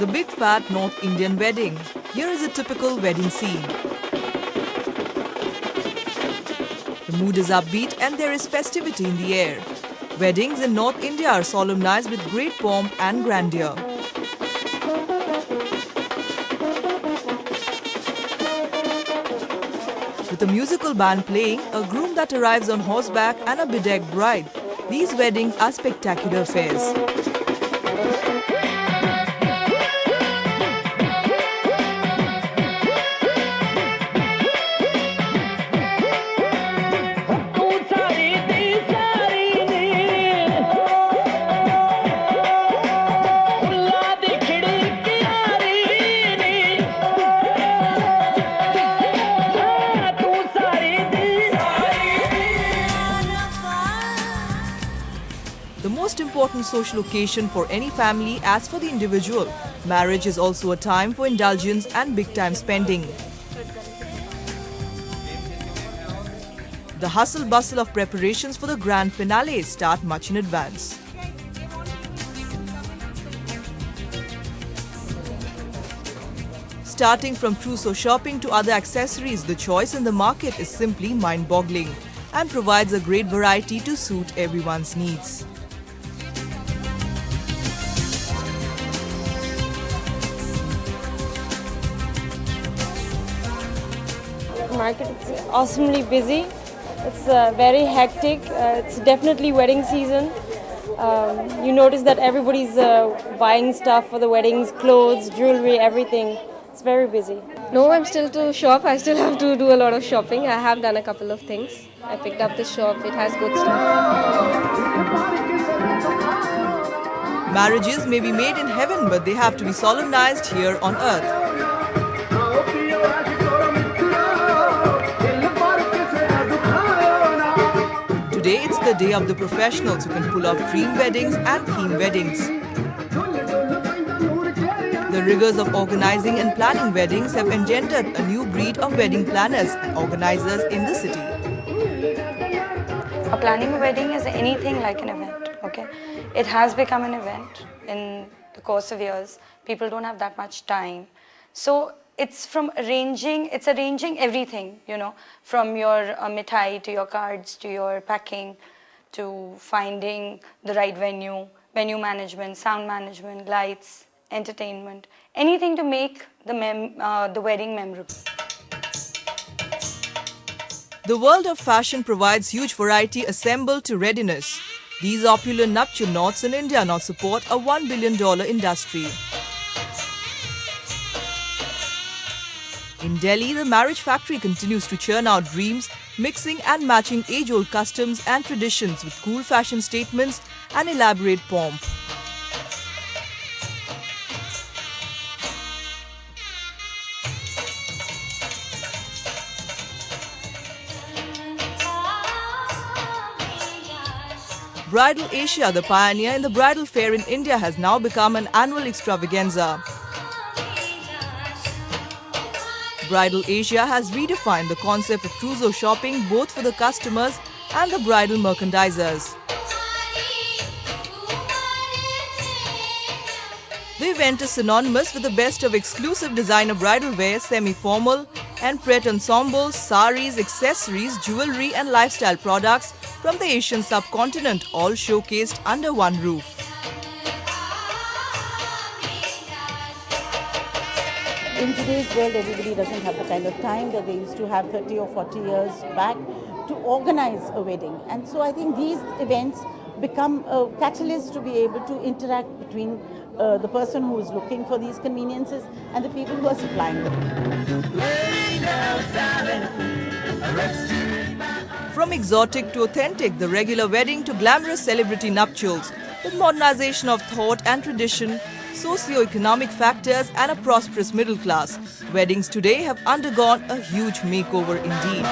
The big fat North Indian wedding. Here is a typical wedding scene. The mood is upbeat and there is festivity in the air. Weddings in North India are solemnized with great pomp and grandeur. With a musical band playing, a groom that arrives on horseback and a bedecked bride, these weddings are spectacular affairs. The most important social occasion for any family, as for the individual, marriage is also a time for indulgence and big-time spending. The hustle-bustle of preparations for the grand finale start much in advance. Starting from trousseau shopping to other accessories, the choice in the market is simply mind-boggling and provides a great variety to suit everyone's needs. The market is awesomely busy. It's very hectic. It's definitely wedding season. You notice that everybody's buying stuff for the weddings, clothes, jewelry, everything. It's very busy. No, I'm still to shop. I still have to do a lot of shopping. I have done a couple of things. I picked up this shop. It has good stuff. Marriages may be made in heaven, but they have to be solemnized here on earth. Today, it's the day of the professionals who can pull off dream weddings and theme weddings. The rigors of organizing and planning weddings have engendered a new breed of wedding planners and organizers in the city. Planning a wedding is anything like an event, okay? It has become an event in the course of years. People don't have that much time. So it's arranging everything, you know, from your mithai to your cards to your packing to finding the right venue management, sound management, lights, entertainment, anything to make the wedding memorable. The world of fashion provides huge variety assembled to readiness. These opulent nuptial knots in India now support a $1 billion industry. In Delhi, the marriage factory continues to churn out dreams, mixing and matching age-old customs and traditions with cool fashion statements and elaborate pomp. Bridal Asia, the pioneer in the bridal fair in India, has now become an annual extravaganza. Bridal Asia has redefined the concept of trousseau shopping both for the customers and the bridal merchandisers. The event is synonymous with the best of exclusive designer bridal wear, semi-formal and prêt ensembles, saris, accessories, jewelry and lifestyle products from the Asian subcontinent, all showcased under one roof. In today's world, everybody doesn't have the kind of time that they used to have 30 or 40 years back to organize a wedding. And so I think these events become a catalyst to be able to interact between the person who is looking for these conveniences and the people who are supplying them. From exotic to authentic, the regular wedding to glamorous celebrity nuptials, with modernization of thought and tradition, socio-economic factors and a prosperous middle class, weddings today have undergone a huge makeover indeed.